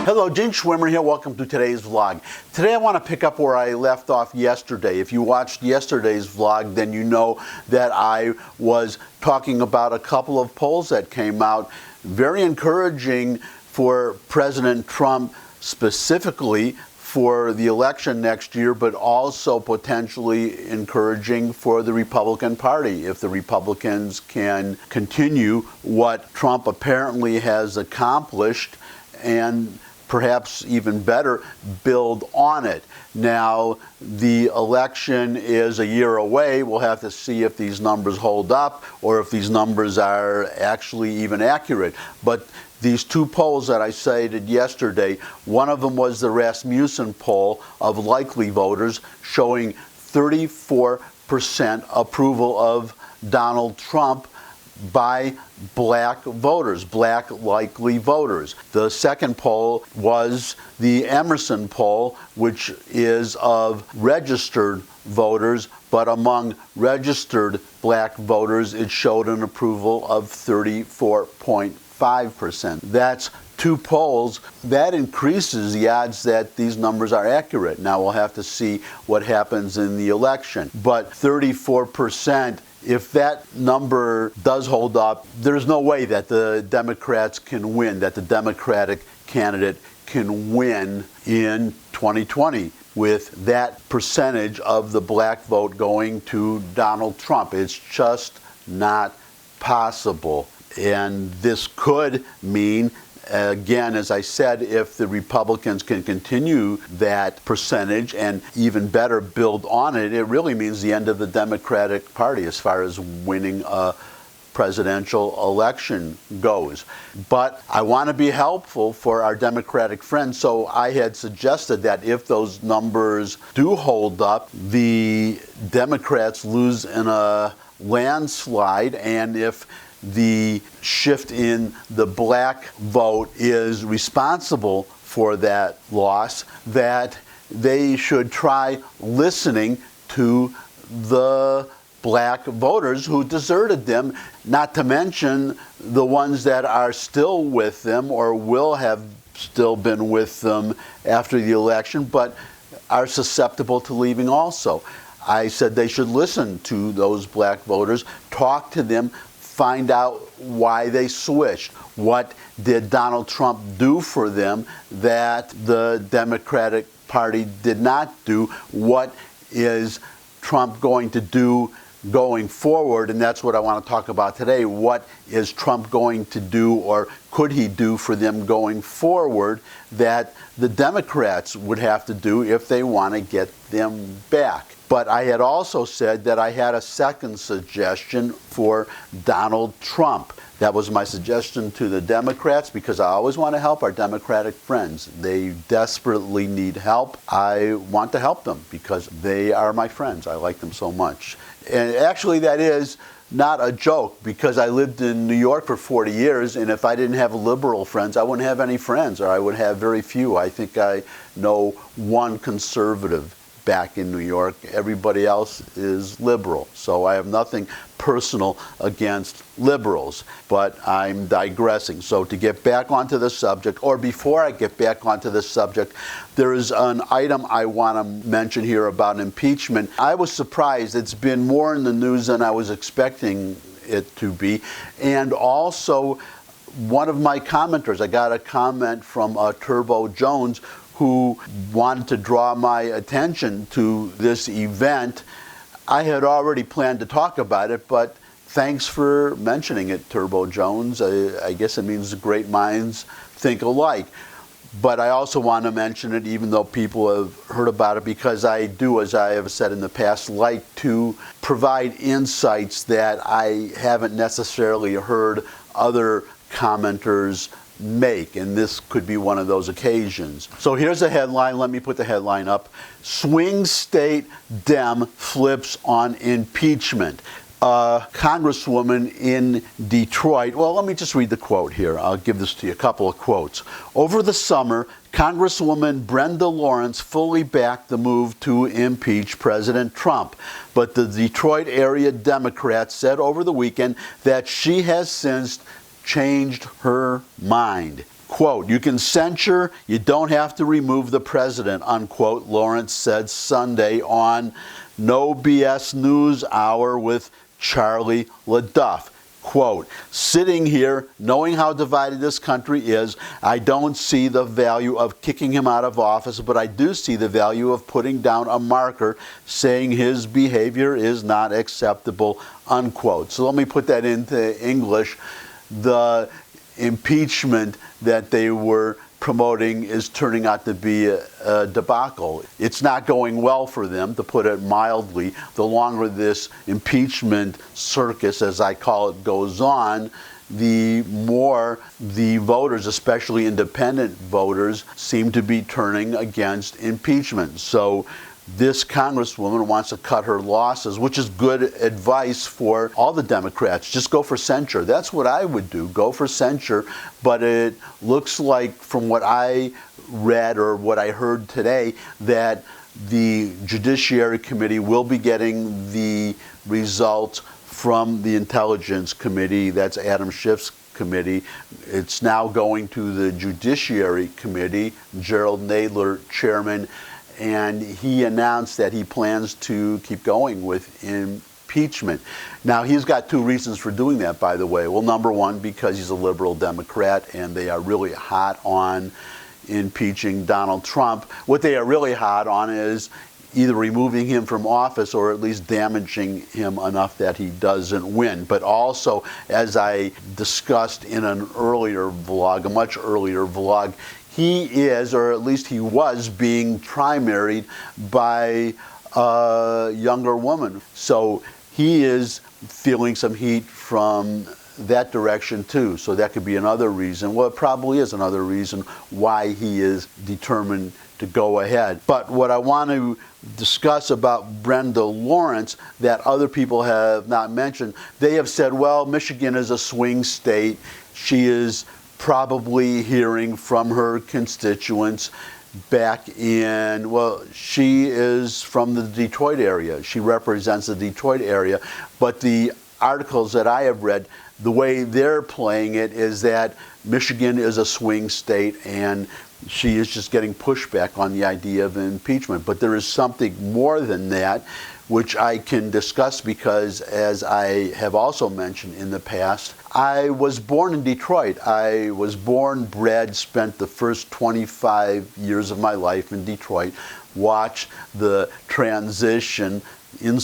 Hello, Gene Schwimmer here. Welcome to today's vlog. Today I want to pick up where I left off yesterday. If you watched yesterday's vlog, then you know that I was talking about a couple of polls that came out, very encouraging for President Trump specifically for the election next year, but also potentially encouraging for the Republican Party if the Republicans can continue what Trump apparently has accomplished and perhaps even better, build on it. Now, the election is a year away. We'll have to see if these numbers hold up or if these numbers are actually even accurate. But these two polls that I cited yesterday, one of them was the Rasmussen poll of likely voters showing 34% approval of Donald Trump by black voters, black likely voters. The second poll was the Emerson poll, which is of registered voters, but among registered black voters, it showed an approval of 34.5%. That's two polls. That increases the odds that these numbers are accurate. Now we'll have to see what happens in the election. But 34%, if that number does hold up, there's no way that the Democrats can win, that the Democratic candidate can win in 2020 with that percentage of the black vote going to Donald Trump. It's just not possible. And this could mean, again, as I said, if the Republicans can continue that percentage and even better build on it, it really means the end of the Democratic Party as far as winning a presidential election goes. But I want to be helpful for our Democratic friends, so I had suggested that if those numbers do hold up, the Democrats lose in a landslide, and if the shift in the black vote is responsible for that loss, that they should try listening to the black voters who deserted them, not to mention the ones that are still with them or will have still been with them after the election, but are susceptible to leaving also. I said they should listen to those black voters, talk to them, find out why they switched. What did Donald Trump do for them that the Democratic Party did not do? What is Trump going to do going forward? And that's what I want to talk about today. What is Trump going to do, or could he do for them going forward, that the Democrats would have to do if they want to get them back? But I had also said that I had a second suggestion for Donald Trump. That was my suggestion to the Democrats, because I always want to help our Democratic friends. They desperately need help. I want to help them because they are my friends. I like them so much. And actually, that is not a joke, because I lived in New York for 40 years, and if I didn't have liberal friends, I wouldn't have any friends, or I would have very few. I think I know one conservative back in New York. Everybody else is liberal. So I have nothing personal against liberals, but I'm digressing. So to get back onto the subject, or before I get back onto the subject, there is an item I want to mention here about impeachment. I was surprised. It's been more in the news than I was expecting it to be. And also, one of my commenters, I got a comment from Turbo Jones, who wanted to draw my attention to this event. I had already planned to talk about it, but thanks for mentioning it, Turbo Jones. I guess it means great minds think alike. But I also want to mention it, even though people have heard about it, because I do, as I have said in the past, like to provide insights that I haven't necessarily heard other commenters make, and this could be one of those occasions. So here's a headline. Let me put the headline up. Swing state Dem flips on impeachment. A congresswoman in Detroit, well, let me just read the quote here. I'll give this to you, a couple of quotes. Over the summer, Congresswoman Brenda Lawrence fully backed the move to impeach President Trump. But the Detroit area Democrat said over the weekend that she has since changed her mind. Quote, "You can censure, you don't have to remove the president," unquote, Lawrence said Sunday on No BS News Hour with Charlie LaDuff. Quote, "Sitting here, knowing how divided this country is, I don't see the value of kicking him out of office, but I do see the value of putting down a marker saying his behavior is not acceptable," unquote. So let me put that into English. The impeachment that they were promoting is turning out to be a debacle. It's not going well for them, to put it mildly. The longer this impeachment circus, as I call it, goes on, the more the voters, especially independent voters, seem to be turning against impeachment. So this congresswoman wants to cut her losses, which is good advice for all the Democrats. Just go for censure. That's what I would do. Go for censure. But it looks like, from what I read or what I heard today, that the Judiciary Committee will be getting the results from the Intelligence Committee. That's Adam Schiff's committee. It's now going to the Judiciary Committee. Gerald Nadler, chairman, and he announced that he plans to keep going with impeachment. Now, he's got two reasons for doing that, by the way. Well, number one, because he's a liberal Democrat, and they are really hot on impeaching Donald Trump. What they are really hot on is either removing him from office or at least damaging him enough that he doesn't win. But also, as I discussed in an earlier vlog, a much earlier vlog, he is, or at least he was, being primaried by a younger woman. So he is feeling some heat from that direction too. So that could be another reason. Well, it probably is another reason why he is determined to go ahead. But what I want to discuss about Brenda Lawrence that other people have not mentioned, they have said, well, Michigan is a swing state. She is probably hearing from her constituents back in, well, she is from the Detroit area. She represents the Detroit area. But the articles that I have read, the way they're playing it is that Michigan is a swing state and she is just getting pushback on the idea of impeachment. But there is something more than that, which I can discuss because, as I have also mentioned in the past, I was born in Detroit. I was born, bred, spent the first 25 years of my life in Detroit, watched the transition in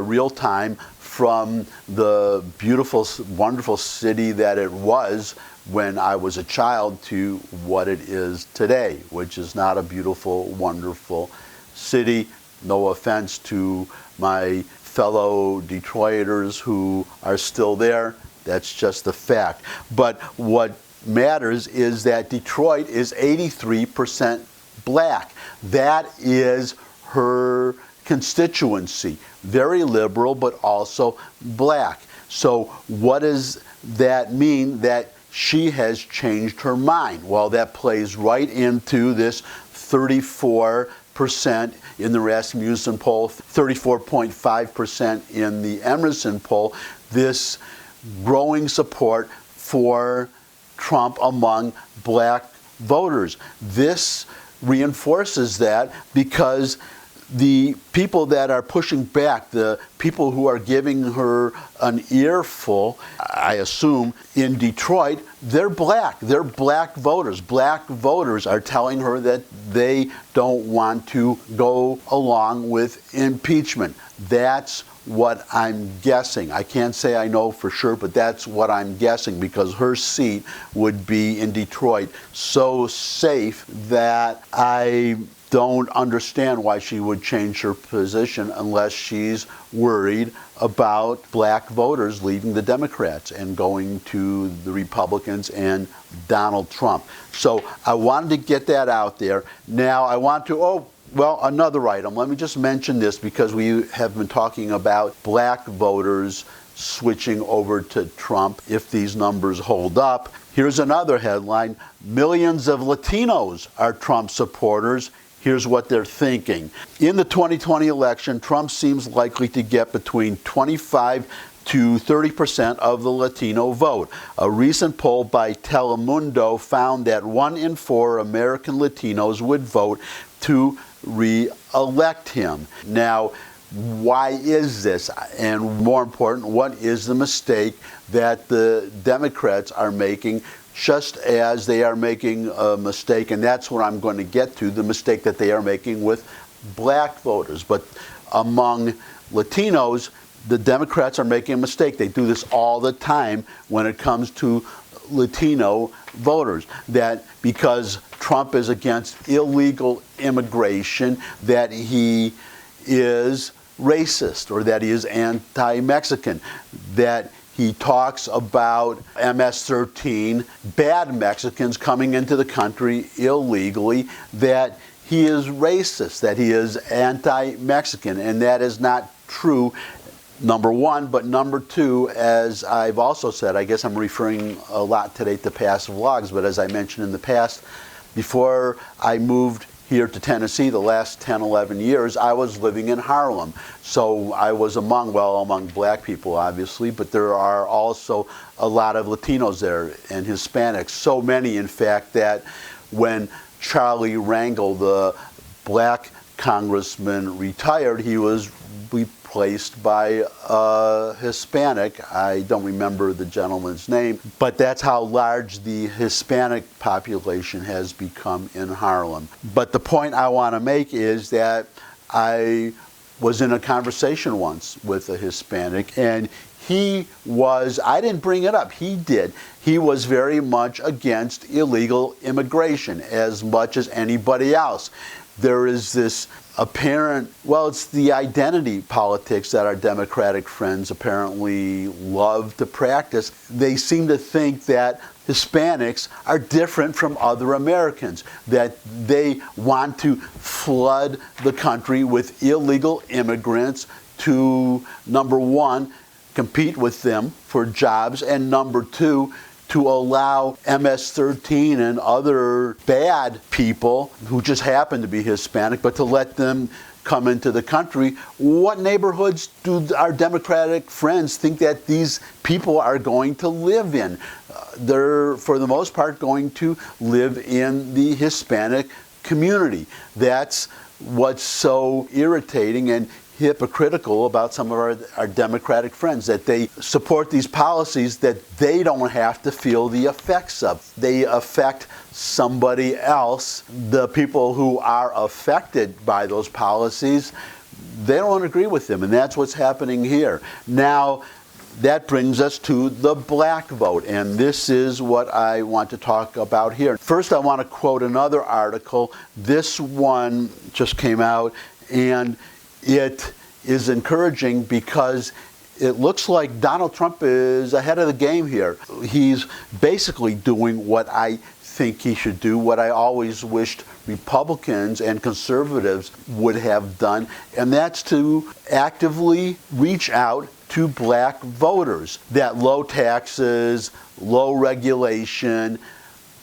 real time from the beautiful, wonderful city that it was when I was a child to what it is today, which is not a beautiful, wonderful city. No offense to my fellow Detroiters who are still there. That's just a fact. But what matters is that Detroit is 83% black. That is her constituency. Very liberal, but also black. So what does that mean that she has changed her mind? Well, that plays right into this 34% in the Rasmussen poll, 34.5% in the Emerson poll, this growing support for Trump among black voters. This reinforces that because the people that are pushing back, the people who are giving her an earful, I assume, in Detroit, they're black. They're black voters. Black voters are telling her that they don't want to go along with impeachment. That's what I'm guessing. I can't say I know for sure, but that's what I'm guessing because her seat would be in Detroit so safe that I don't understand why she would change her position unless she's worried about black voters leaving the Democrats and going to the Republicans and Donald Trump. So I wanted to get that out there. Now I want to, another item. Let me just mention this because we have been talking about black voters switching over to Trump if these numbers hold up. Here's another headline. Millions of Latinos are Trump supporters. Here's what they're thinking. In the 2020 election, Trump seems likely to get between 25 to 30% of the Latino vote. A recent poll by Telemundo found that 1 in 4 American Latinos would vote to re-elect him. Now, why is this? And more important, what is the mistake that the Democrats are making, just as they are making a mistake, and that's what I'm going to get to, the mistake that they are making with black voters. But among Latinos, the Democrats are making a mistake. They do this all the time when it comes to Latino voters, that because Trump is against illegal immigration, that he is racist or that he is anti-Mexican, that he talks about MS-13, bad Mexicans coming into the country illegally, that he is racist, that he is anti-Mexican, and that is not true, number one. But number two, as I've also said, I guess I'm referring a lot today to past vlogs, but as I mentioned in the past, before I moved here to Tennessee the last 10, 11 years, I was living in Harlem. So I was among black people, obviously, but there are also a lot of Latinos there and Hispanics. So many, in fact, that when Charlie Rangel, the black congressman, retired, he was replaced by a Hispanic. I don't remember the gentleman's name, but that's how large the Hispanic population has become in Harlem. But the point I want to make is that I was in a conversation once with a Hispanic, and he was, I didn't bring it up, he did. He was very much against illegal immigration, as much as anybody else. There is this apparent, well, it's the identity politics that our Democratic friends apparently love to practice. They seem to think that Hispanics are different from other Americans, that they want to flood the country with illegal immigrants to, number one, compete with them for jobs, and number two, to allow MS-13 and other bad people who just happen to be Hispanic, but to let them come into the country. What neighborhoods do our Democratic friends think that these people are going to live in? They're, for the most part, going to live in the Hispanic community. That's what's so irritating and hypocritical about some of our Democratic friends, that they support these policies that they don't have to feel the effects of. They affect somebody else. The people who are affected by those policies, they don't agree with them, and that's what's happening here. Now, that brings us to the black vote, and this is what I want to talk about here. First, I want to quote another article. This one just came out, and it is encouraging because it looks like Donald Trump is ahead of the game here. He's basically doing what I think he should do, what I always wished Republicans and conservatives would have done, and that's to actively reach out to black voters. That low taxes, low regulation,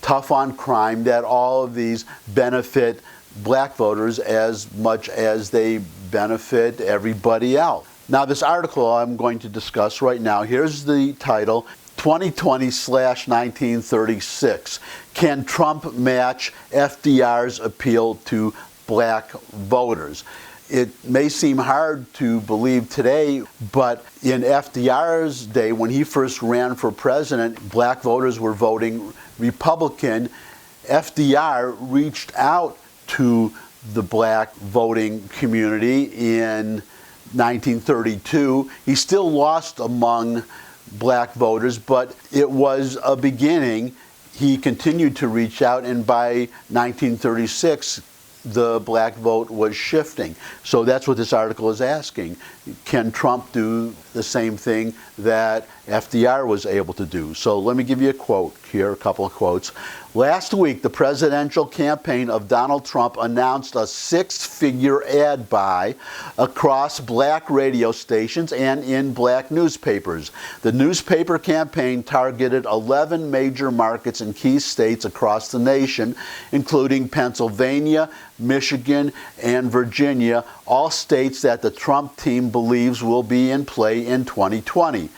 tough on crime, that all of these benefit black voters as much as they benefit everybody else. Now, this article I'm going to discuss right now, here's the title, 2020/1936. Can Trump match FDR's appeal to black voters? It may seem hard to believe today, but in FDR's day, when he first ran for president, black voters were voting Republican. FDR reached out to the black voting community in 1932. He still lost among black voters, but it was a beginning. He continued to reach out, and by 1936, the black vote was shifting. So that's what this article is asking. Can Trump do the same thing that FDR was able to do? So let me give you a quote here, a couple of quotes. Last week, the presidential campaign of Donald Trump announced a six-figure ad buy across black radio stations and in black newspapers. The newspaper campaign targeted 11 major markets in key states across the nation, including Pennsylvania, Michigan, and Virginia, all states that the Trump team believes will be in play in 2020.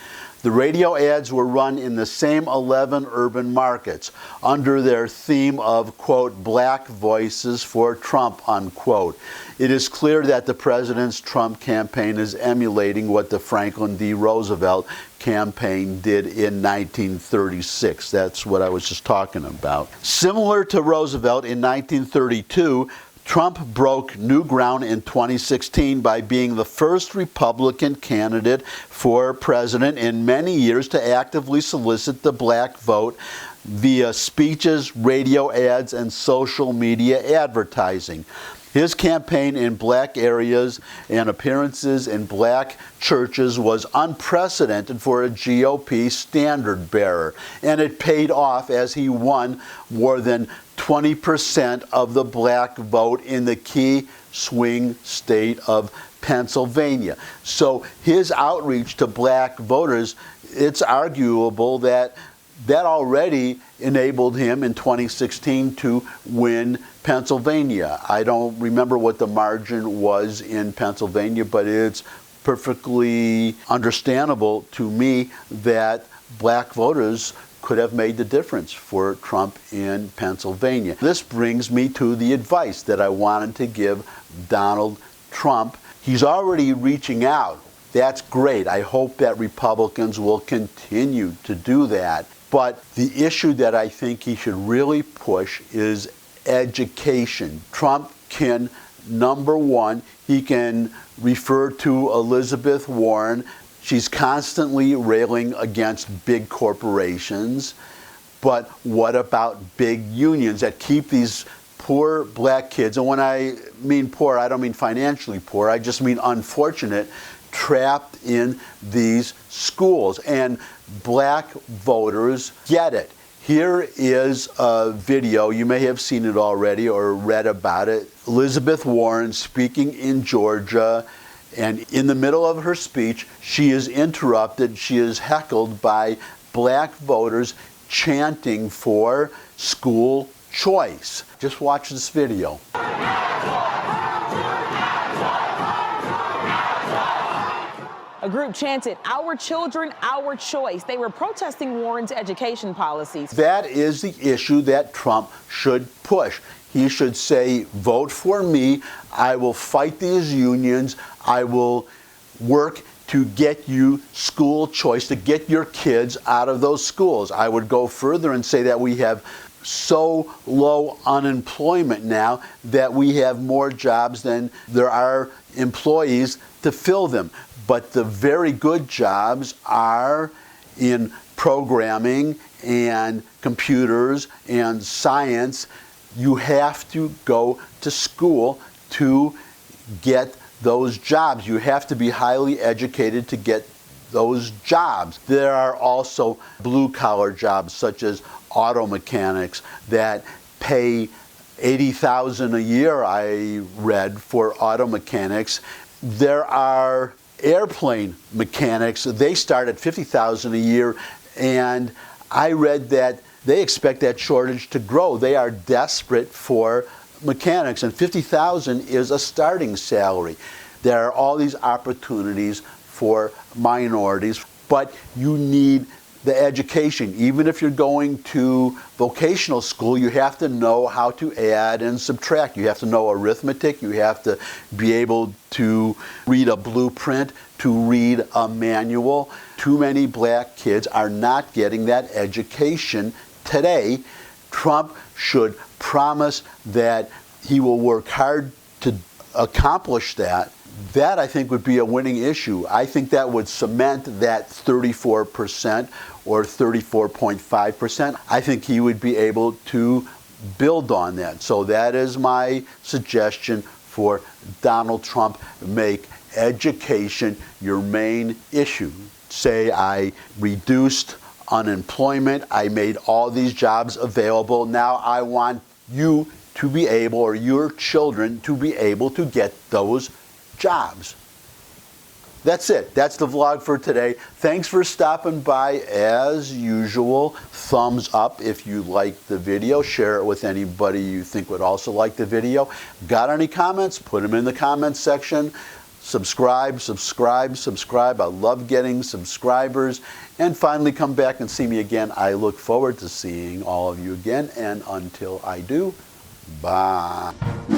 The radio ads were run in the same 11 urban markets under their theme of, quote, black voices for Trump, unquote. It is clear that the president's Trump campaign is emulating what the Franklin D. Roosevelt campaign did in 1936. That's what I was just talking about. Similar to Roosevelt in 1932, Trump broke new ground in 2016 by being the first Republican candidate for president in many years to actively solicit the black vote via speeches, radio ads, and social media advertising. His campaign in black areas and appearances in black churches was unprecedented for a GOP standard bearer, and it paid off as he won more than 20% of the black vote in the key swing state of Pennsylvania. So his outreach to black voters, it's arguable that already enabled him in 2016 to win Pennsylvania. I don't remember what the margin was in Pennsylvania, but it's perfectly understandable to me that black voters could have made the difference for Trump in Pennsylvania. This brings me to the advice that I wanted to give Donald Trump. He's already reaching out. That's great. I hope that Republicans will continue to do that. But the issue that I think he should really push is education. Trump can, number one, he can refer to Elizabeth Warren. She's constantly railing against big corporations. But what about big unions that keep these poor black kids, and when I mean poor, I don't mean financially poor, I just mean unfortunate, trapped in these schools. And black voters get it. Here is a video, you may have seen it already or read about it. Elizabeth Warren speaking in Georgia, and in the middle of her speech, she is interrupted, she is heckled by black voters chanting for school choice. Just watch this video. A group chanted, "Our children, our choice." They were protesting Warren's education policies. That is the issue that Trump should push. He should say, vote for me. I will fight these unions. I will work to get you school choice, to get your kids out of those schools. I would go further and say that we have so low unemployment now that we have more jobs than there are employees to fill them. But the very good jobs are in programming and computers and science. You have to go to school to get those jobs. You have to be highly educated to get those jobs. There are also blue-collar jobs such as auto mechanics that pay $80,000 a year, I read, for auto mechanics. There are airplane mechanics. They start at $50,000 a year, and I read that they expect that shortage to grow. They are desperate for mechanics, and $50,000 is a starting salary. There are all these opportunities for minorities, but you need the education. Even if you're going to vocational school, you have to know how to add and subtract. You have to know arithmetic. You have to be able to read a blueprint, to read a manual. Too many black kids are not getting that education today. Trump should promise that he will work hard to accomplish that. That, I think, would be a winning issue. I think that would cement that 34% or 34.5%. I think he would be able to build on that. So that is my suggestion for Donald Trump. Make education your main issue. Say, I reduced unemployment, I made all these jobs available. Now I want you to be able, or your children to be able to get those jobs. That's it. That's the vlog for today. Thanks for stopping by as usual. Thumbs up if you liked the video. Share it with anybody you think would also like the video. Got any comments? Put them in the comments section. subscribe, subscribe, subscribe. I love getting subscribers. And finally, come back and see me again. I look forward to seeing all of you again. And until I do, bye.